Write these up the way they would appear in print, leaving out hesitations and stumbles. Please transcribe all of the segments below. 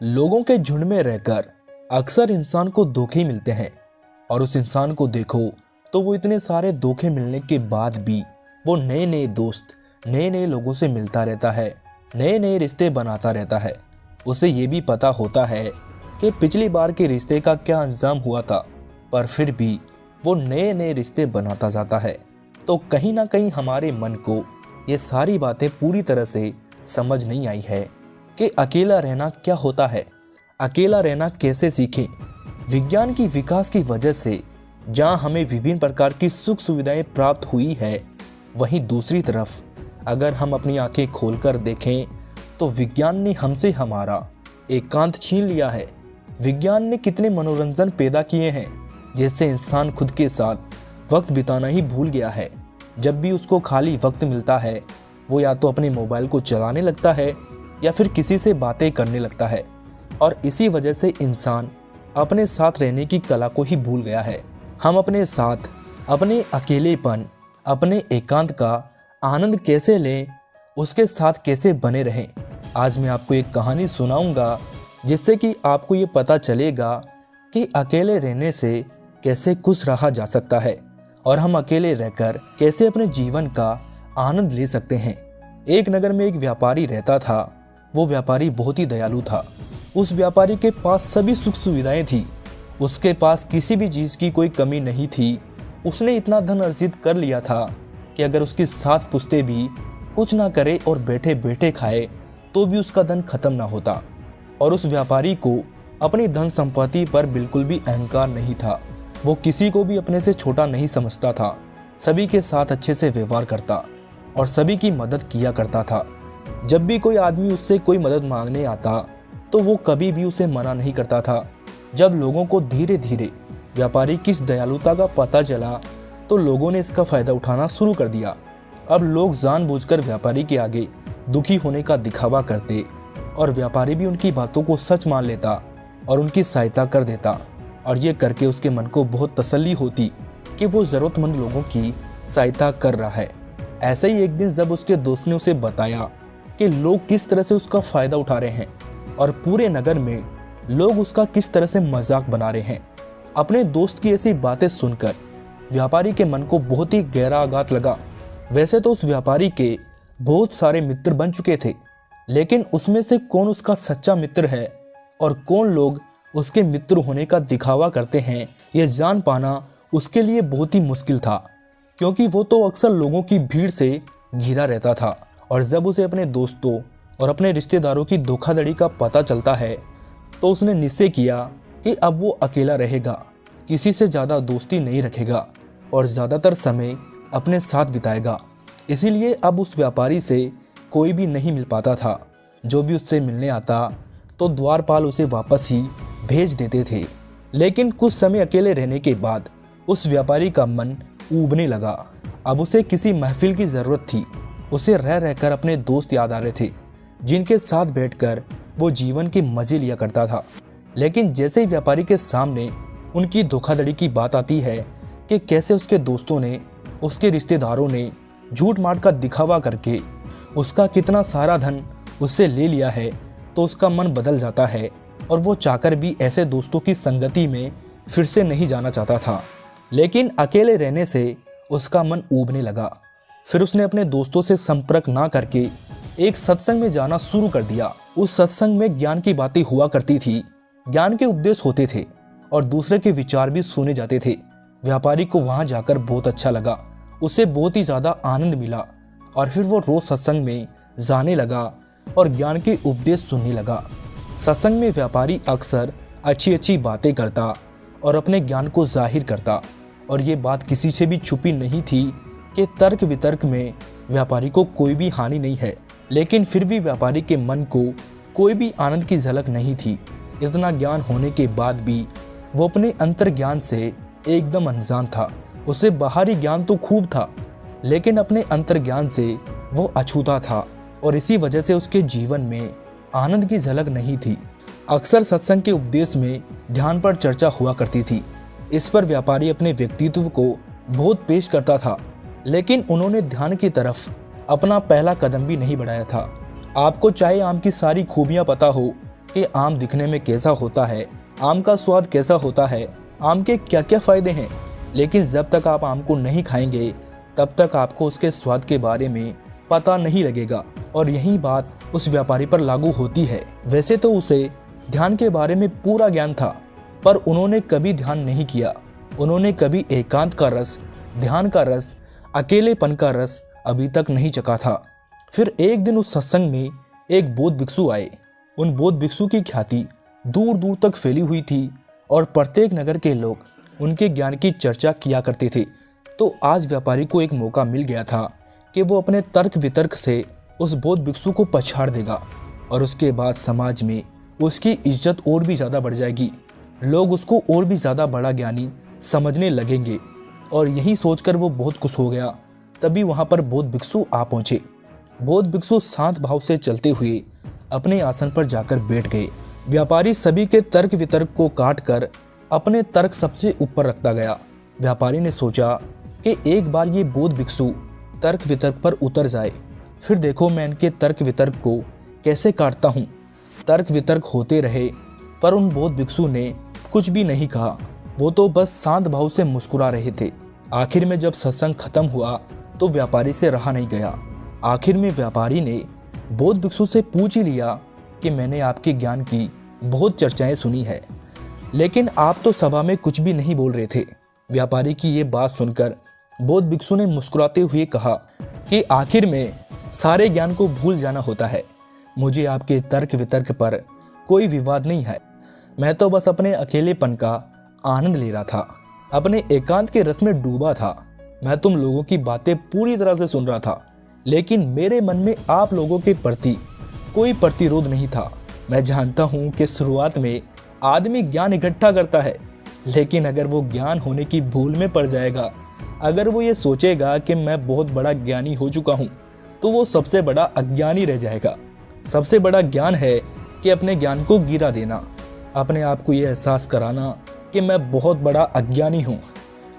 लोगों के झुंड में रहकर अक्सर इंसान को धोखे मिलते हैं और उस इंसान को देखो तो वो इतने सारे धोखे मिलने के बाद भी वो नए नए दोस्त, नए नए लोगों से मिलता रहता है, नए नए रिश्ते बनाता रहता है। उसे ये भी पता होता है कि पिछली बार के रिश्ते का क्या अंजाम हुआ था, पर फिर भी वो नए नए रिश्ते बनाता जाता है। तो कहीं ना कहीं हमारे मन को ये सारी बातें पूरी तरह से समझ नहीं आई है कि अकेला रहना क्या होता है, अकेला रहना कैसे सीखें। विज्ञान की विकास की वजह से जहाँ हमें विभिन्न प्रकार की सुख सुविधाएं प्राप्त हुई है, वहीं दूसरी तरफ अगर हम अपनी आंखें खोलकर देखें तो विज्ञान ने हमसे हमारा एकांत छीन लिया है। विज्ञान ने कितने मनोरंजन पैदा किए हैं जिससे इंसान खुद के साथ वक्त बिताना ही भूल गया है। जब भी उसको खाली वक्त मिलता है वो या तो अपने मोबाइल को चलाने लगता है या फिर किसी से बातें करने लगता है, और इसी वजह से इंसान अपने साथ रहने की कला को ही भूल गया है। हम अपने साथ अपने अकेलेपन, अपने एकांत का आनंद कैसे लें, उसके साथ कैसे बने रहें। आज मैं आपको एक कहानी सुनाऊंगा जिससे कि आपको ये पता चलेगा कि अकेले रहने से कैसे खुश रहा जा सकता है और हम अकेले रहकर कैसे अपने जीवन का आनंद ले सकते हैं। एक नगर में एक व्यापारी रहता था। वो व्यापारी बहुत ही दयालु था। उस व्यापारी के पास सभी सुख सुविधाएं थी। उसके पास किसी भी चीज़ की कोई कमी नहीं थी। उसने इतना धन अर्जित कर लिया था कि अगर उसकी 7 पुश्ते भी कुछ ना करे और बैठे बैठे खाए तो भी उसका धन खत्म ना होता। और उस व्यापारी को अपनी धन संपत्ति पर बिल्कुल भी अहंकार नहीं था। वो किसी को भी अपने से छोटा नहीं समझता था। सभी के साथ अच्छे से व्यवहार करता और सभी की मदद किया करता था। जब भी कोई आदमी उससे कोई मदद मांगने आता तो वो कभी भी उसे मना नहीं करता था। जब लोगों को धीरे धीरे व्यापारी की इस दयालुता का पता चला तो लोगों ने इसका फ़ायदा उठाना शुरू कर दिया। अब लोग जानबूझकर व्यापारी के आगे दुखी होने का दिखावा करते और व्यापारी भी उनकी बातों को सच मान लेता और उनकी सहायता कर देता, और ये करके उसके मन को बहुत तसल्ली होती कि वो ज़रूरतमंद लोगों की सहायता कर रहा है। ऐसे ही एक दिन जब उसके दोस्त ने उसे बताया कि लोग किस तरह से उसका फ़ायदा उठा रहे हैं और पूरे नगर में लोग उसका किस तरह से मजाक बना रहे हैं, अपने दोस्त की ऐसी बातें सुनकर व्यापारी के मन को बहुत ही गहरा आघात लगा। वैसे तो उस व्यापारी के बहुत सारे मित्र बन चुके थे, लेकिन उसमें से कौन उसका सच्चा मित्र है और कौन लोग उसके मित्र होने का दिखावा करते हैं, यह जान पाना उसके लिए बहुत ही मुश्किल था, क्योंकि वो तो अक्सर लोगों की भीड़ से घिरा रहता था। और जब उसे अपने दोस्तों और अपने रिश्तेदारों की धोखाधड़ी का पता चलता है तो उसने निश्चय किया कि अब वो अकेला रहेगा, किसी से ज़्यादा दोस्ती नहीं रखेगा और ज़्यादातर समय अपने साथ बिताएगा। इसीलिए अब उस व्यापारी से कोई भी नहीं मिल पाता था। जो भी उससे मिलने आता तो द्वारपाल उसे वापस ही भेज देते थे। लेकिन कुछ समय अकेले रहने के बाद उस व्यापारी का मन ऊबने लगा। अब उसे किसी महफिल की ज़रूरत थी। उसे रह रहकर अपने दोस्त याद आ रहे थे जिनके साथ बैठकर वो जीवन के मज़े लिया करता था। लेकिन जैसे ही व्यापारी के सामने उनकी धोखाधड़ी की बात आती है कि कैसे उसके दोस्तों ने, उसके रिश्तेदारों ने झूठ माट का दिखावा करके उसका कितना सारा धन उससे ले लिया है, तो उसका मन बदल जाता है और वो चाहकर भी ऐसे दोस्तों की संगति में फिर से नहीं जाना चाहता था। लेकिन अकेले रहने से उसका मन ऊबने लगा। फिर उसने अपने दोस्तों से संपर्क ना करके एक सत्संग में जाना शुरू कर दिया। उस सत्संग में ज्ञान की बातें हुआ करती थी, ज्ञान के उपदेश होते थे और दूसरे के विचार भी सुने जाते थे। व्यापारी को वहां जाकर बहुत अच्छा लगा, उसे बहुत ही ज़्यादा आनंद मिला और फिर वो रोज़ सत्संग में जाने लगा और ज्ञान के उपदेश सुनने लगा। सत्संग में व्यापारी अक्सर अच्छी अच्छी बातें करता और अपने ज्ञान को जाहिर करता, और ये बात किसी से भी छुपी नहीं थी कि तर्क वितर्क में व्यापारी को कोई भी हानि नहीं है। लेकिन फिर भी व्यापारी के मन को कोई भी आनंद की झलक नहीं थी। इतना ज्ञान होने के बाद भी वो अपने अंतर ज्ञान से एकदम अनजान था। उसे बाहरी ज्ञान तो खूब था, लेकिन अपने अंतर ज्ञान से वो अछूता था और इसी वजह से उसके जीवन में आनंद की झलक नहीं थी। अक्सर सत्संग के उपदेश में ध्यान पर चर्चा हुआ करती थी। इस पर व्यापारी अपने व्यक्तित्व को बहुत पेश करता था, लेकिन उन्होंने ध्यान की तरफ अपना पहला कदम भी नहीं बढ़ाया था। आपको चाहे आम की सारी खूबियां पता हो कि आम दिखने में कैसा होता है, आम का स्वाद कैसा होता है, आम के क्या क्या फ़ायदे हैं। लेकिन जब तक आप आम को नहीं खाएंगे तब तक आपको उसके स्वाद के बारे में पता नहीं लगेगा। और यही बात उस व्यापारी पर लागू होती है। वैसे तो उसे ध्यान के बारे में पूरा ज्ञान था, पर उन्होंने कभी ध्यान नहीं किया। उन्होंने कभी एकांत का रस, ध्यान का रस, अकेलेपन का रस अभी तक नहीं चखा था। फिर एक दिन उस सत्संग में एक बौद्ध भिक्षु आए। उन बौद्ध भिक्षु की ख्याति दूर दूर तक फैली हुई थी और प्रत्येक नगर के लोग उनके ज्ञान की चर्चा किया करते थे। तो आज व्यापारी को एक मौका मिल गया था कि वो अपने तर्क वितर्क से उस बौद्ध भिक्षु को पछाड़ देगा और उसके बाद समाज में उसकी इज्जत और भी ज़्यादा बढ़ जाएगी। लोग उसको और भी ज़्यादा बड़ा ज्ञानी समझने लगेंगे। और यही सोचकर वो बहुत खुश हो गया। तभी वहाँ पर बौद्ध भिक्षु आ पहुँचे। बौद्ध भिक्षु शांत भाव से चलते हुए अपने आसन पर जाकर बैठ गए। व्यापारी सभी के तर्क वितर्क को काट कर अपने तर्क सबसे ऊपर रखता गया। व्यापारी ने सोचा कि एक बार ये बौद्ध भिक्षु तर्क वितर्क पर उतर जाए, फिर देखो मैं इनके तर्क वितर्क को कैसे काटता हूँ। तर्क वितर्क होते रहे, पर उन बौद्ध भिक्षु ने कुछ भी नहीं कहा। वो तो बस शांत भाव से मुस्कुरा रहे थे। आखिर में जब सत्संग खत्म हुआ तो व्यापारी से रहा नहीं गया। आखिर में व्यापारी ने बौद्ध भिक्षु से पूछ ही लिया कि मैंने आपके ज्ञान की बहुत चर्चाएं सुनी है, लेकिन आप तो सभा में कुछ भी नहीं बोल रहे थे। व्यापारी की ये बात सुनकर बौद्ध भिक्षु ने मुस्कुराते हुए कहा कि आखिर में सारे ज्ञान को भूल जाना होता है। मुझे आपके तर्क वितर्क पर कोई विवाद नहीं है। मैं तो बस अपने अकेलेपन का आनंद ले रहा था, अपने एकांत के रस में डूबा था। मैं तुम लोगों की बातें पूरी तरह से सुन रहा था, लेकिन मेरे मन में आप लोगों के प्रति कोई प्रतिरोध नहीं था। मैं जानता हूँ कि शुरुआत में आदमी ज्ञान इकट्ठा करता है, लेकिन अगर वो ज्ञान होने की भूल में पड़ जाएगा, अगर वो ये सोचेगा कि मैं बहुत बड़ा ज्ञानी हो चुका हूँ, तो वो सबसे बड़ा अज्ञानी रह जाएगा। सबसे बड़ा ज्ञान है कि अपने ज्ञान को गिरा देना, अपने आप को ये एहसास कराना कि मैं बहुत बड़ा अज्ञानी हूँ।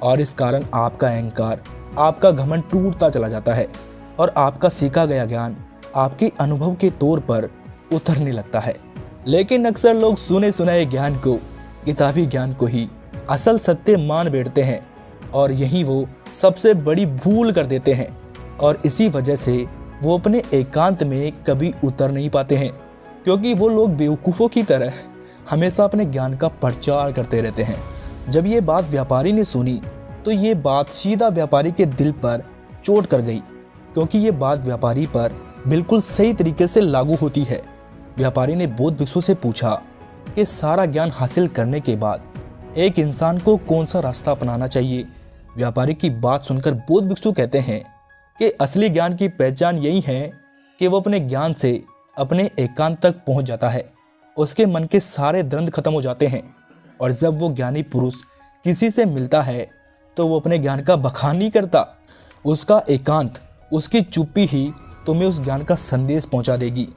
और इस कारण आपका अहंकार, आपका घमंड टूटता चला जाता है और आपका सीखा गया ज्ञान आपके अनुभव के तौर पर उतरने लगता है। लेकिन अक्सर लोग सुने सुनाए ज्ञान को, किताबी ज्ञान को ही असल सत्य मान बैठते हैं और यही वो सबसे बड़ी भूल कर देते हैं। और इसी वजह से वो अपने एकांत में कभी उतर नहीं पाते हैं, क्योंकि वो लोग बेवकूफ़ों की तरह हमेशा अपने ज्ञान का प्रचार करते रहते हैं। जब ये बात व्यापारी ने सुनी तो ये बात सीधा व्यापारी के दिल पर चोट कर गई, क्योंकि ये बात व्यापारी पर बिल्कुल सही तरीके से लागू होती है। व्यापारी ने बौद्ध भिक्षु से पूछा कि सारा ज्ञान हासिल करने के बाद एक इंसान को कौन सा रास्ता अपनाना चाहिए। व्यापारी की बात सुनकर बौद्ध भिक्षु कहते हैं कि असली ज्ञान की पहचान यही है कि वो अपने ज्ञान से अपने एकांत तक पहुंच जाता है। उसके मन के सारे द्वंद्व खत्म हो जाते हैं और जब वो ज्ञानी पुरुष किसी से मिलता है तो वो अपने ज्ञान का बखान नहीं करता। उसका एकांत, उसकी चुप्पी ही तुम्हें उस ज्ञान का संदेश पहुंचा देगी।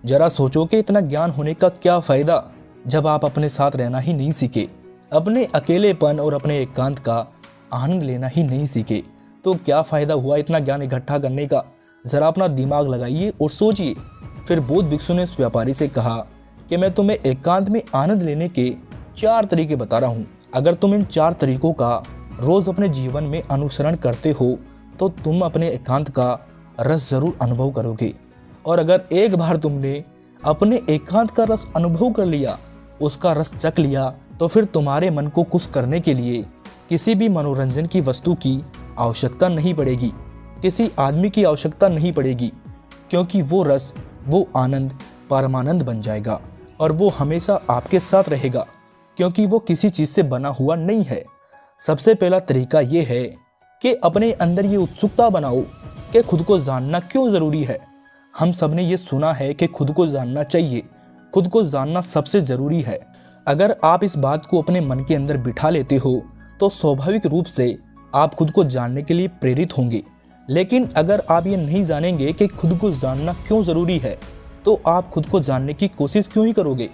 जरा सोचो कि इतना ज्ञान होने का क्या फ़ायदा जब आप अपने साथ रहना ही नहीं सीखे, अपने अकेलेपन और अपने एकांत का आनंद लेना ही नहीं सीखे, तो क्या फ़ायदा हुआ इतना ज्ञान इकट्ठा करने का। ज़रा अपना दिमाग लगाइए और सोचिए। फिर बौद्ध भिक्षु ने उस व्यापारी से कहा कि मैं तुम्हें एकांत में आनंद लेने के 4 तरीके बता रहा हूँ। अगर तुम इन 4 तरीकों का रोज़ अपने जीवन में अनुसरण करते हो तो तुम अपने एकांत का रस ज़रूर अनुभव करोगे। और अगर एक बार तुमने अपने एकांत का रस अनुभव कर लिया, उसका रस चख लिया, तो फिर तुम्हारे मन को खुश करने के लिए किसी भी मनोरंजन की वस्तु की आवश्यकता नहीं पड़ेगी, किसी आदमी की आवश्यकता नहीं पड़ेगी, क्योंकि वो रस, वो आनंद परमानंद बन जाएगा और वो हमेशा आपके साथ रहेगा, क्योंकि वो किसी चीज़ से बना हुआ नहीं है। सबसे पहला तरीका ये है कि अपने अंदर ये उत्सुकता बनाओ कि खुद को जानना क्यों ज़रूरी है। हम सब ने ये सुना है कि खुद को जानना चाहिए, खुद को जानना सबसे ज़रूरी है। अगर आप इस बात को अपने मन के अंदर बिठा लेते हो तो स्वाभाविक रूप से आप खुद को जानने के लिए प्रेरित होंगे। लेकिन अगर आप ये नहीं जानेंगे कि खुद को जानना क्यों ज़रूरी है, तो आप खुद को जानने की कोशिश क्यों ही करोगे।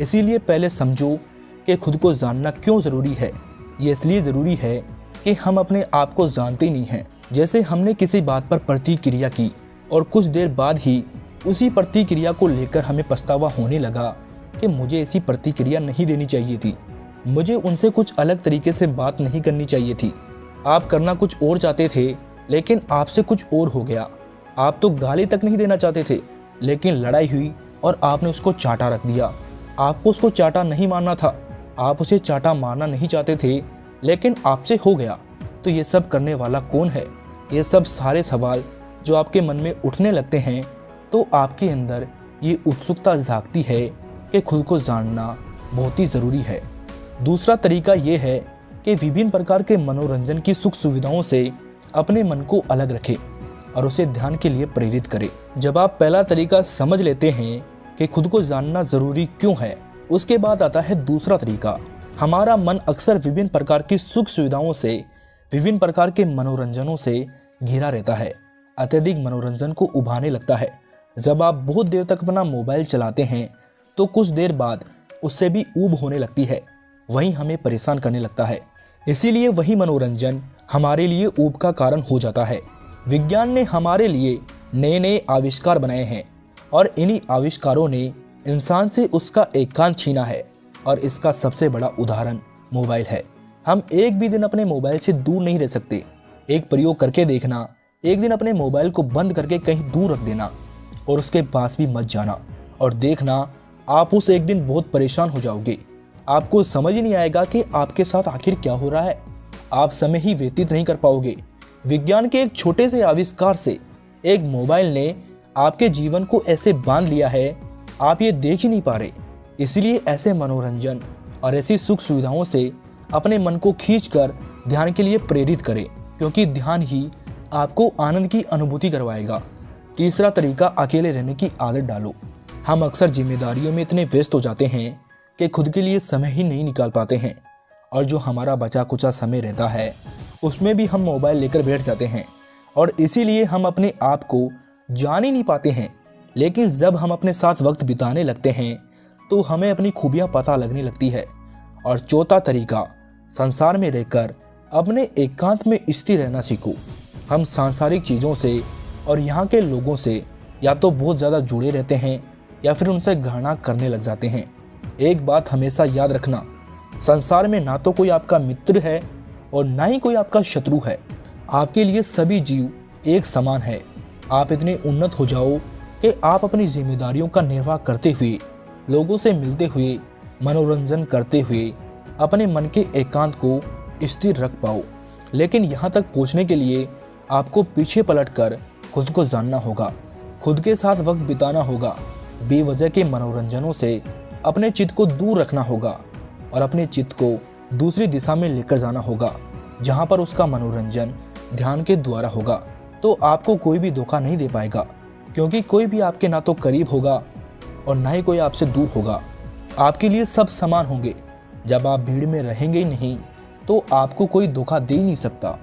इसीलिए पहले समझो कि खुद को जानना क्यों ज़रूरी है। ये इसलिए ज़रूरी है कि हम अपने आप को जानते नहीं हैं। जैसे हमने किसी बात पर प्रतिक्रिया की और कुछ देर बाद ही उसी प्रतिक्रिया को लेकर हमें पछतावा होने लगा, कि मुझे ऐसी प्रतिक्रिया नहीं देनी चाहिए थी, मुझे उनसे कुछ अलग तरीके से बात नहीं करनी चाहिए थी, आप करना कुछ और चाहते थे लेकिन आपसे कुछ और हो गया, आप तो गाली तक नहीं देना चाहते थे लेकिन लड़ाई हुई और आपने उसको चाटा रख दिया, आपको उसको चाटा नहीं मारना था, आप उसे चाटा मारना नहीं चाहते थे लेकिन आपसे हो गया। तो ये सब करने वाला कौन है? ये सब सारे सवाल जो आपके मन में उठने लगते हैं तो आपके अंदर ये उत्सुकता जागती है कि खुद को जानना बहुत ही ज़रूरी है। दूसरा तरीका ये है कि विभिन्न प्रकार के मनोरंजन की सुख सुविधाओं से अपने मन को अलग रखें और उसे ध्यान के लिए प्रेरित करें। जब आप पहला तरीका समझ लेते हैं कि खुद को जानना ज़रूरी क्यों है, उसके बाद आता है दूसरा तरीका। हमारा मन अक्सर विभिन्न प्रकार की सुख सुविधाओं से, विभिन्न प्रकार के मनोरंजनों से घिरा रहता है, अत्यधिक मनोरंजन को उभाने लगता है। जब आप बहुत देर तक अपना मोबाइल चलाते हैं तो कुछ देर बाद उससे भी ऊब होने लगती है, वही हमें परेशान करने लगता है। इसीलिए वही मनोरंजन हमारे लिए ऊब का कारण हो जाता है। विज्ञान ने हमारे लिए नए नए आविष्कार बनाए हैं और इन्हीं आविष्कारों ने इंसान से उसका एकांत छीना है और इसका सबसे बड़ा उदाहरण मोबाइल है। हम एक भी दिन अपने मोबाइल से दूर नहीं रह सकते। एक प्रयोग करके देखना, एक दिन अपने मोबाइल को बंद करके कहीं दूर रख देना और उसके पास भी मत जाना और देखना, आप उस एक दिन बहुत परेशान हो जाओगे। आपको समझ ही नहीं आएगा कि आपके साथ आखिर क्या हो रहा है, आप समय ही व्यतीत नहीं कर पाओगे। विज्ञान के एक छोटे से आविष्कार से एक मोबाइल ने आपके जीवन को ऐसे बांध लिया है, आप ये देख ही नहीं पा रहे। इसलिए ऐसे मनोरंजन और ऐसी सुख सुविधाओं से अपने मन को खींचकर ध्यान के लिए प्रेरित करें, क्योंकि ध्यान ही आपको आनंद की अनुभूति करवाएगा। तीसरा तरीका, अकेले रहने की आदत डालो। हम अक्सर जिम्मेदारियों में इतने व्यस्त हो जाते हैं कि खुद के लिए समय ही नहीं निकाल पाते हैं और जो हमारा बचा कुचा समय रहता है उसमें भी हम मोबाइल लेकर बैठ जाते हैं और इसीलिए हम अपने आप को जान ही नहीं पाते हैं। लेकिन जब हम अपने साथ वक्त बिताने लगते हैं तो हमें अपनी खूबियां पता लगने लगती है। और चौथा तरीका, संसार में रहकर अपने एकांत में स्थिर रहना सीखो। हम सांसारिक चीज़ों से और यहाँ के लोगों से या तो बहुत ज़्यादा जुड़े रहते हैं या फिर उनसे घृणा करने लग जाते हैं। एक बात हमेशा याद रखना, संसार में ना तो कोई आपका मित्र है और ना ही कोई आपका शत्रु है। आपके लिए सभी जीव एक समान है। आप इतने उन्नत हो जाओ कि आप अपनी जिम्मेदारियों का निर्वाह करते हुए, लोगों से मिलते हुए, मनोरंजन करते हुए अपने मन के एकांत को स्थिर रख पाओ। लेकिन यहाँ तक पहुँचने के लिए आपको पीछे पलटकर खुद को जानना होगा, खुद के साथ वक्त बिताना होगा, बेवजह के मनोरंजनों से अपने चित्त को दूर रखना होगा और अपने चित्त को दूसरी दिशा में लेकर जाना होगा जहाँ पर उसका मनोरंजन ध्यान के द्वारा होगा। तो आपको कोई भी धोखा नहीं दे पाएगा, क्योंकि कोई भी आपके ना तो करीब होगा और ना ही कोई आपसे दूर होगा। आपके लिए सब समान होंगे। जब आप भीड़ में रहेंगे ही नहीं तो आपको कोई धोखा दे ही नहीं सकता।